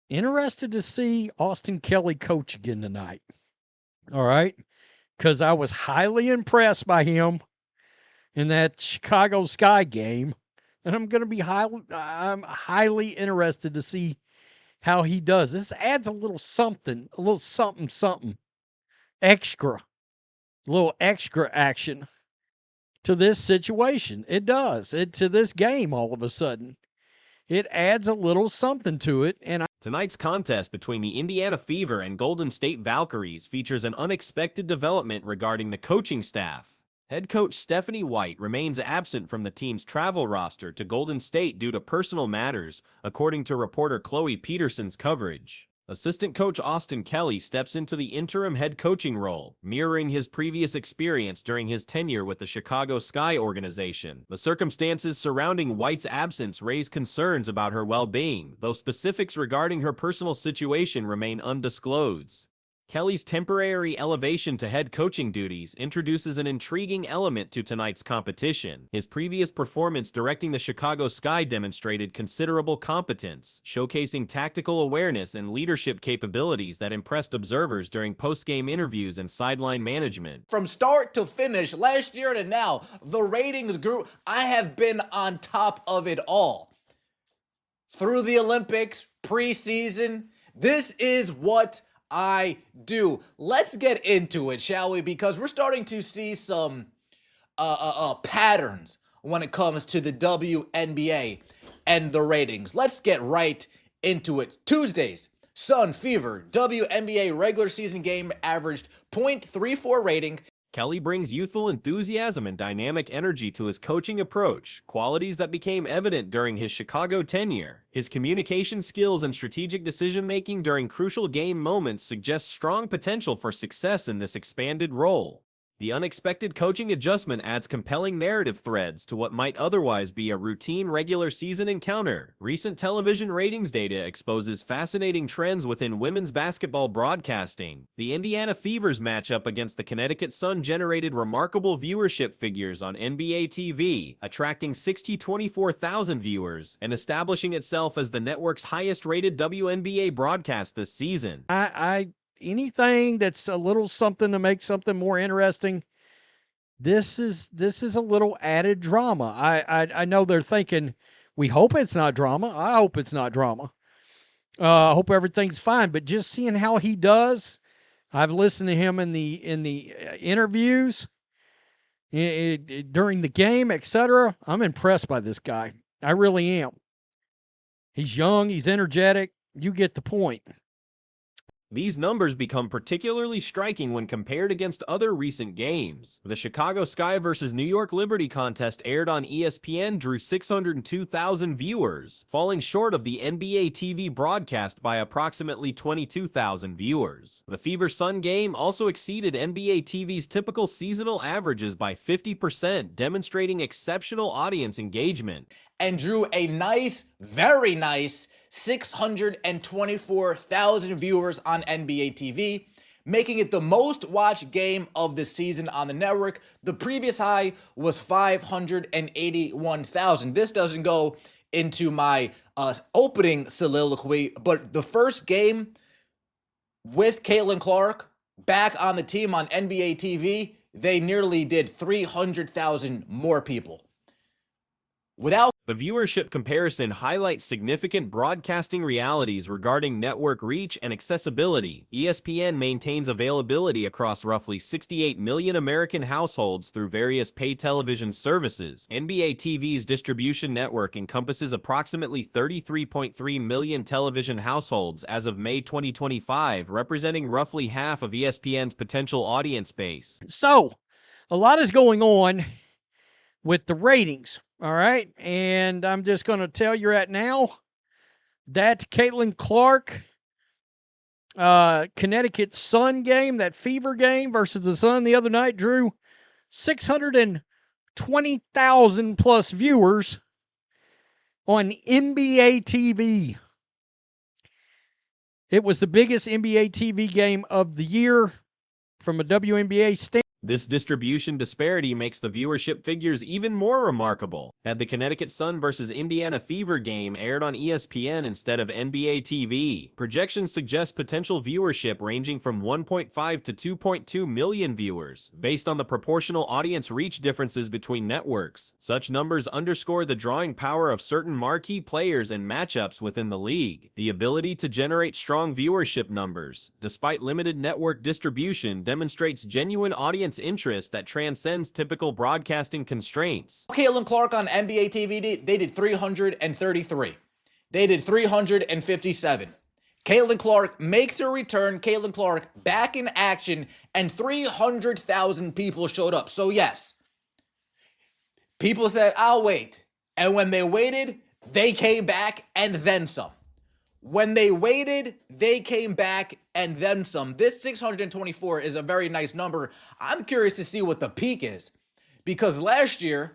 Interested to see Austin Kelly coach again tonight. All right. Because I was highly impressed by him in that Chicago Sky game. And I'm highly interested to see how he does. This adds a little something extra, a little extra action to this situation. It does. To this game all of a sudden. It adds a little something to it. And Tonight's contest between the Indiana Fever and Golden State Valkyries features an unexpected development regarding the coaching staff. Head coach Stephanie White remains absent from the team's travel roster to Golden State due to personal matters, according to reporter Chloe Peterson's coverage. Assistant coach Austin Kelly steps into the interim head coaching role, mirroring his previous experience during his tenure with the Chicago Sky organization. The circumstances surrounding White's absence raise concerns about her well-being, though specifics regarding her personal situation remain undisclosed. Kelly's temporary elevation to head coaching duties introduces an intriguing element to tonight's competition. His previous performance directing the Chicago Sky demonstrated considerable competence, showcasing tactical awareness and leadership capabilities that impressed observers during post-game interviews and sideline management. From start to finish, last year to now, the ratings grew. I have been on top of it all. Through the Olympics, preseason, this is what I do. Let's get into it, shall we? Because we're starting to see some patterns when it comes to the WNBA and the ratings. Let's get right into it. Tuesdays, Sun Fever WNBA regular season game averaged .34 rating. Kelly brings youthful enthusiasm and dynamic energy to his coaching approach, qualities that became evident during his Chicago tenure. His communication skills and strategic decision-making during crucial game moments suggest strong potential for success in this expanded role. The unexpected coaching adjustment adds compelling narrative threads to what might otherwise be a routine regular season encounter. Recent television ratings data exposes fascinating trends within women's basketball broadcasting. The Indiana Fever's matchup against the Connecticut Sun generated remarkable viewership figures on NBA TV, attracting 24,000 viewers and establishing itself as the network's highest-rated WNBA broadcast this season. Anything that's a little something to make something more interesting, this is a little added drama. I know they're thinking, we hope it's not drama. I hope it's not drama. I hope everything's fine. But just seeing how he does, I've listened to him in the interviews during the game, etc. I'm impressed by this guy. I really am. He's young. He's energetic. You get the point. These numbers become particularly striking when compared against other recent games. The Chicago Sky vs. New York Liberty contest aired on ESPN drew 602,000 viewers, falling short of the NBA TV broadcast by approximately 22,000 viewers. The Fever Sun game also exceeded NBA TV's typical seasonal averages by 50%, demonstrating exceptional audience engagement. And drew a nice, very nice 624,000 viewers on NBA TV, making it the most watched game of the season on the network. The previous high was 581,000. This doesn't go into my opening soliloquy, but the first game with Caitlin Clark back on the team on NBA TV, they nearly did 300,000 more people. The viewership comparison highlights significant broadcasting realities regarding network reach and accessibility. ESPN maintains availability across roughly 68 million American households through various pay television services. NBA TV's distribution network encompasses approximately 33.3 million television households as of May 2025, representing roughly half of ESPN's potential audience base. So, a lot is going on with the ratings. All right, and I'm just going to tell you right now that Caitlin Clark, Connecticut Sun game, that Fever game versus the Sun the other night, drew 620,000 plus viewers on NBA TV. It was the biggest NBA TV game of the year from a WNBA standpoint. This distribution disparity makes the viewership figures even more remarkable. Had the Connecticut Sun vs. Indiana Fever game aired on ESPN instead of NBA TV, projections suggest potential viewership ranging from 1.5 to 2.2 million viewers, based on the proportional audience reach differences between networks. Such numbers underscore the drawing power of certain marquee players and matchups within the league. The ability to generate strong viewership numbers, despite limited network distribution, demonstrates genuine audience interest that transcends typical broadcasting constraints. Caitlin Clark on NBA TV, they did 333. They did 357. Caitlin Clark makes her return. Caitlin Clark back in action, and 300,000 people showed up. So yes, people said, I'll wait. And when they waited, they came back and then some. When they waited, they came back and then some. This 624 is a very nice number. I'm curious to see what the peak is, because last year,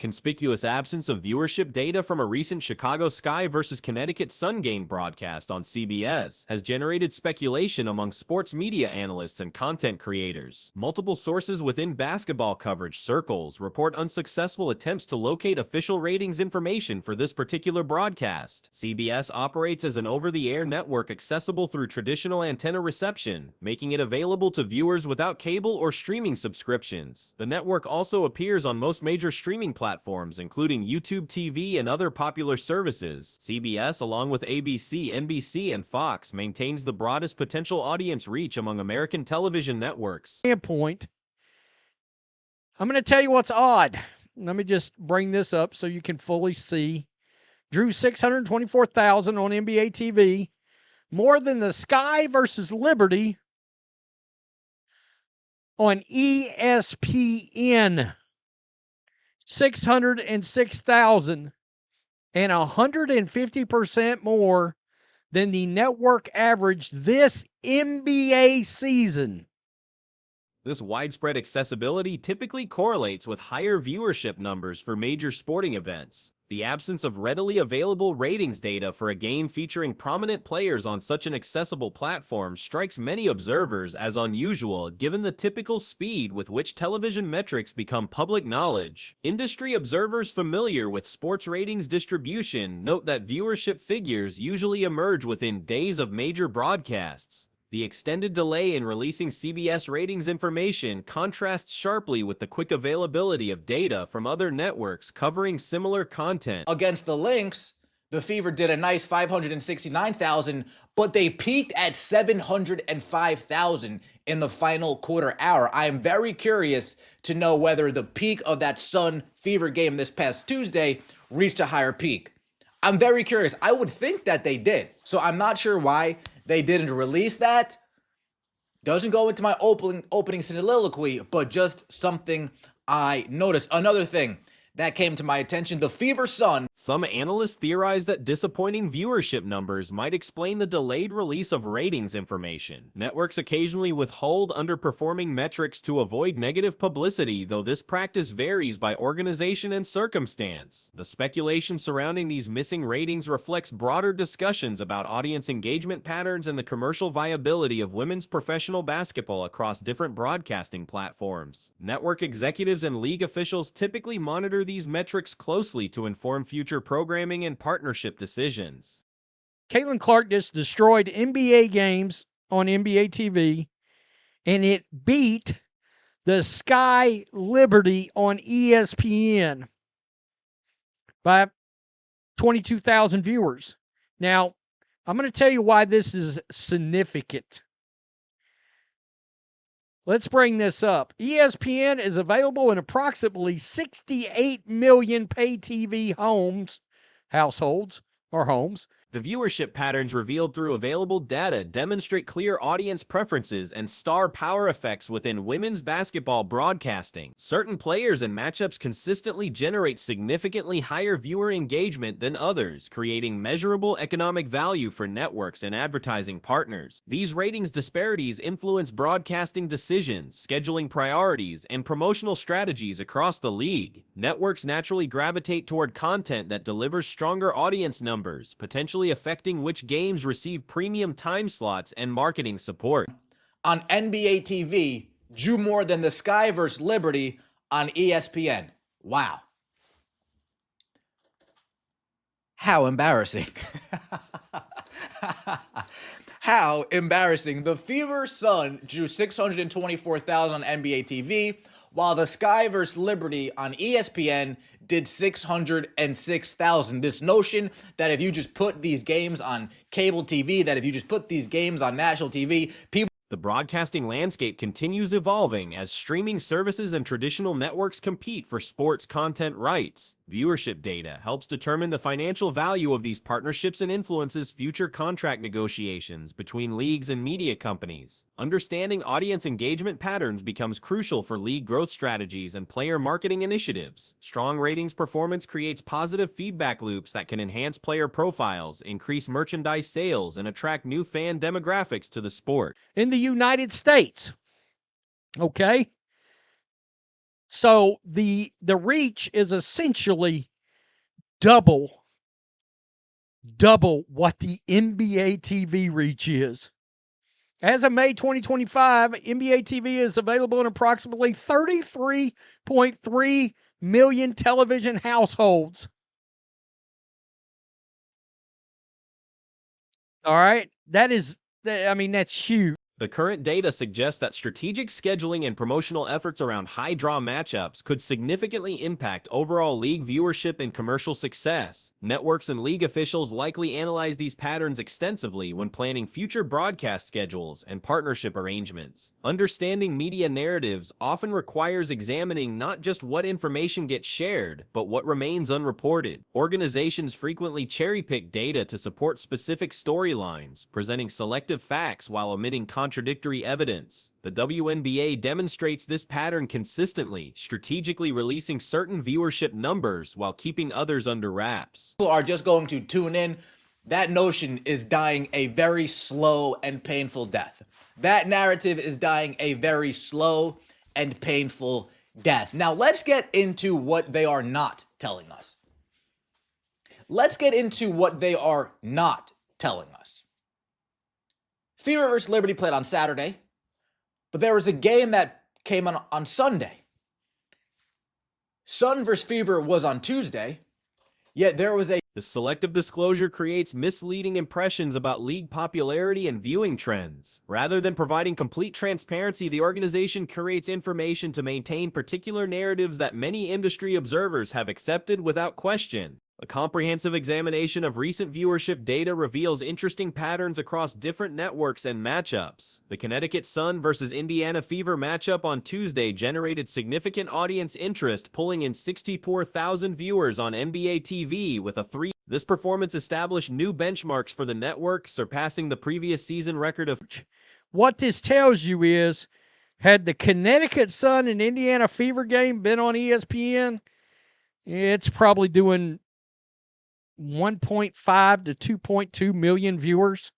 conspicuous absence of viewership data from a recent Chicago Sky vs. Connecticut Sun game broadcast on CBS has generated speculation among sports media analysts and content creators. Multiple sources within basketball coverage circles report unsuccessful attempts to locate official ratings information for this particular broadcast. CBS operates as an over-the-air network accessible through traditional antenna reception, making it available to viewers without cable or streaming subscriptions. The network also appears on most major streaming platforms, including YouTube TV and other popular services. CBS, along with ABC, NBC, and Fox, maintains the broadest potential audience reach among American television networks. Standpoint, I'm going to tell you what's odd. Let me just bring this up so you can fully see. Drew 624,000 on NBA TV, more than the Sky versus Liberty on ESPN. 606,000, and 150% more than the network average this NBA season. This widespread accessibility typically correlates with higher viewership numbers for major sporting events. The absence of readily available ratings data for a game featuring prominent players on such an accessible platform strikes many observers as unusual, given the typical speed with which television metrics become public knowledge. Industry observers familiar with sports ratings distribution note that viewership figures usually emerge within days of major broadcasts. The extended delay in releasing CBS ratings information contrasts sharply with the quick availability of data from other networks covering similar content. Against the Lynx, the Fever did a nice 569,000, but they peaked at 705,000 in the final quarter hour. I am very curious to know whether the peak of that Sun Fever game this past Tuesday reached a higher peak. I'm very curious. I would think that they did. So I'm not sure why they didn't release that. Doesn't go into my opening soliloquy, but just something I noticed. Another thing that came to my attention, the Fever Sun. Some analysts theorize that disappointing viewership numbers might explain the delayed release of ratings information. Networks occasionally withhold underperforming metrics to avoid negative publicity, though this practice varies by organization and circumstance. The speculation surrounding these missing ratings reflects broader discussions about audience engagement patterns and the commercial viability of women's professional basketball across different broadcasting platforms. Network executives and league officials typically monitor these metrics closely to inform future programming and partnership decisions. Caitlin Clark just destroyed NBA games on NBA TV, and it beat the Sky Liberty on ESPN by 22,000 viewers. Now, I'm going to tell you why this is significant. Let's bring this up. ESPN is available in approximately 68 million pay TV households. The viewership patterns revealed through available data demonstrate clear audience preferences and star power effects within women's basketball broadcasting. Certain players and matchups consistently generate significantly higher viewer engagement than others, creating measurable economic value for networks and advertising partners. These ratings disparities influence broadcasting decisions, scheduling priorities, and promotional strategies across the league. Networks naturally gravitate toward content that delivers stronger audience numbers, potentially affecting which games receive premium time slots and marketing support. On NBA TV, drew more than the Sky vs. Liberty on ESPN. Wow. How embarrassing. How embarrassing. The Fever Sun drew 624,000 on NBA TV, while the Sky vs. Liberty on ESPN did 606,000. This notion that if you just put these games on cable TV, that if you just put these games on national TV, people... The broadcasting landscape continues evolving as streaming services and traditional networks compete for sports content rights. Viewership data helps determine the financial value of these partnerships and influences future contract negotiations between leagues and media companies. Understanding audience engagement patterns becomes crucial for league growth strategies and player marketing initiatives. Strong ratings performance creates positive feedback loops that can enhance player profiles, increase merchandise sales, and attract new fan demographics to the sport. In the United States, okay? So the reach is essentially double what the NBA TV reach is. As of May 2025, NBA TV is available in approximately 33.3 million television households. All right? That's huge. The current data suggests that strategic scheduling and promotional efforts around high-draw matchups could significantly impact overall league viewership and commercial success. Networks and league officials likely analyze these patterns extensively when planning future broadcast schedules and partnership arrangements. Understanding media narratives often requires examining not just what information gets shared, but what remains unreported. Organizations frequently cherry-pick data to support specific storylines, presenting selective facts while omitting contradictory evidence. The WNBA demonstrates this pattern consistently, strategically releasing certain viewership numbers while keeping others under wraps. People are just going to tune in. That notion is dying a very slow and painful death. That narrative is dying a very slow and painful death. Now, let's get into what they are not telling us. Let's get into what they are not telling us. Fever vs. Liberty played on Saturday, but there was a game that came on Sunday. Sun vs. Fever was on Tuesday, yet there was a... The selective disclosure creates misleading impressions about league popularity and viewing trends. Rather than providing complete transparency, the organization curates information to maintain particular narratives that many industry observers have accepted without question. A comprehensive examination of recent viewership data reveals interesting patterns across different networks and matchups. The Connecticut Sun versus Indiana Fever matchup on Tuesday generated significant audience interest, pulling in 64,000 viewers on NBA TV with a 3. This performance established new benchmarks for the network, surpassing the previous season record of... What this tells you is, had the Connecticut Sun and Indiana Fever game been on ESPN, it's probably doing 1.5 to 2.2 million viewers.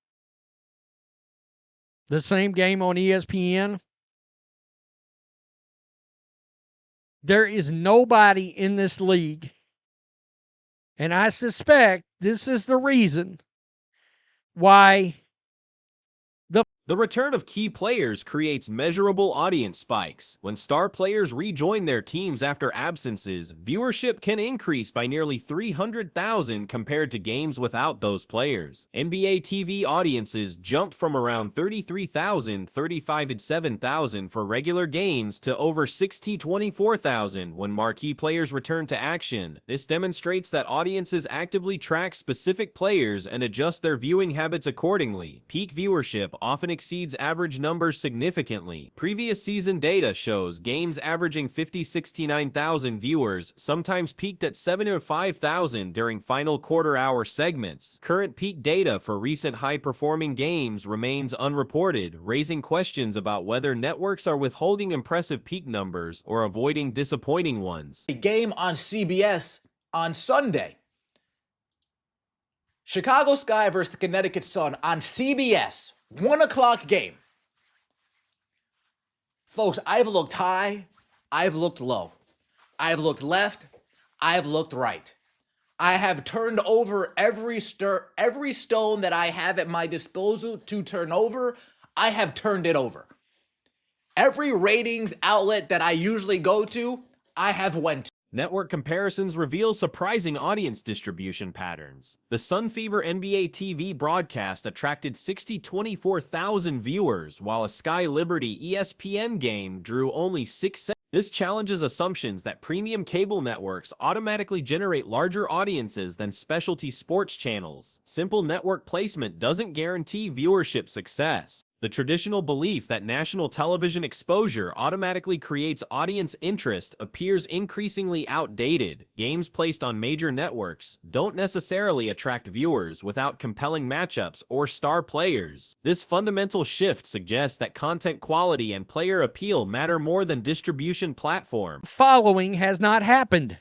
The same game on ESPN. There is nobody in this league, and I suspect this is the reason why The return of key players creates measurable audience spikes. When star players rejoin their teams after absences, viewership can increase by nearly 300,000 compared to games without those players. NBA TV audiences jumped from around 33,000, 35,000 for regular games to over 24,000 when marquee players return to action. This demonstrates that audiences actively track specific players and adjust their viewing habits accordingly. Peak viewership often exceeds average numbers significantly. Previous season data shows games averaging 69,000 viewers sometimes peaked at 75,000 during final quarter-hour segments. Current peak data for recent high-performing games remains unreported, raising questions about whether networks are withholding impressive peak numbers or avoiding disappointing ones. A game on CBS on Sunday. Chicago Sky versus the Connecticut Sun on CBS. 1 o'clock game. Folks, I've looked high, I've looked low. I've looked left, I've looked right. I have turned over every stone that I have at my disposal to turn over. I have turned it over. Every ratings outlet that I usually go to, I have went to. Network comparisons reveal surprising audience distribution patterns. The Sun Fever NBA TV broadcast attracted 24,000 viewers, while a Sky Liberty ESPN game drew only 6. This challenges assumptions that premium cable networks automatically generate larger audiences than specialty sports channels. Simple network placement doesn't guarantee viewership success. The traditional belief that national television exposure automatically creates audience interest appears increasingly outdated. Games placed on major networks don't necessarily attract viewers without compelling matchups or star players. This fundamental shift suggests that content quality and player appeal matter more than distribution platform. Following has not happened.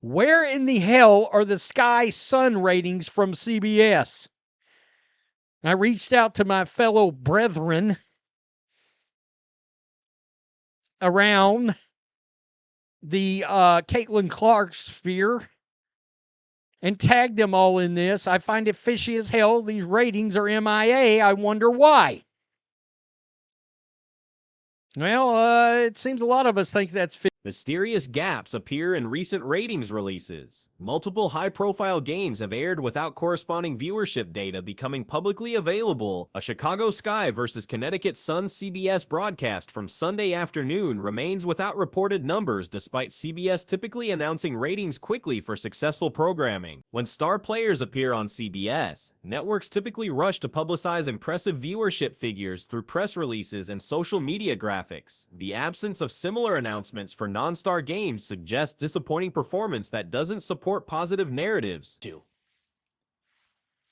Where in the hell are the Sky Sun ratings from CBS? I reached out to my fellow brethren around the Caitlin Clark sphere and tagged them all in this. I find it fishy as hell. These ratings are MIA. I wonder why. Well, it seems a lot of us think that's fishy. Mysterious gaps appear in recent ratings releases. Multiple high-profile games have aired without corresponding viewership data becoming publicly available. A Chicago Sky versus Connecticut Sun CBS broadcast from Sunday afternoon remains without reported numbers despite CBS typically announcing ratings quickly for successful programming. When star players appear on CBS, networks typically rush to publicize impressive viewership figures through press releases and social media graphics. The absence of similar announcements for non-star games suggests disappointing performance that doesn't support positive narratives.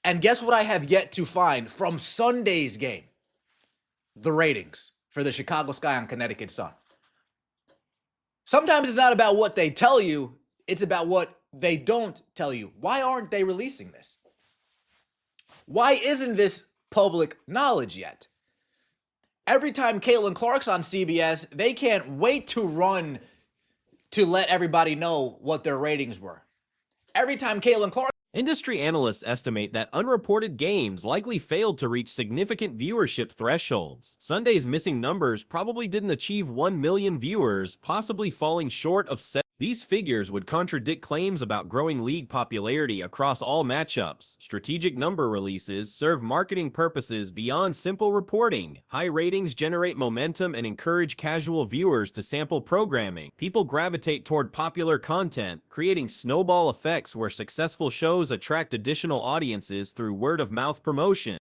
And guess what I have yet to find from Sunday's game? The ratings for the Chicago Sky on Connecticut Sun. Sometimes it's not about what they tell you, it's about what they don't tell you. Why aren't they releasing this? Why isn't this public knowledge yet? Every time Caitlin Clark's on CBS, they can't wait to run to let everybody know what their ratings were. Every time Caitlin Clark... Industry analysts estimate that unreported games likely failed to reach significant viewership thresholds. Sunday's missing numbers probably didn't achieve 1 million viewers, possibly falling short of 7. These figures would contradict claims about growing league popularity across all matchups. Strategic number releases serve marketing purposes beyond simple reporting. High ratings generate momentum and encourage casual viewers to sample programming. People gravitate toward popular content, creating snowball effects where successful shows attract additional audiences through word-of-mouth promotion.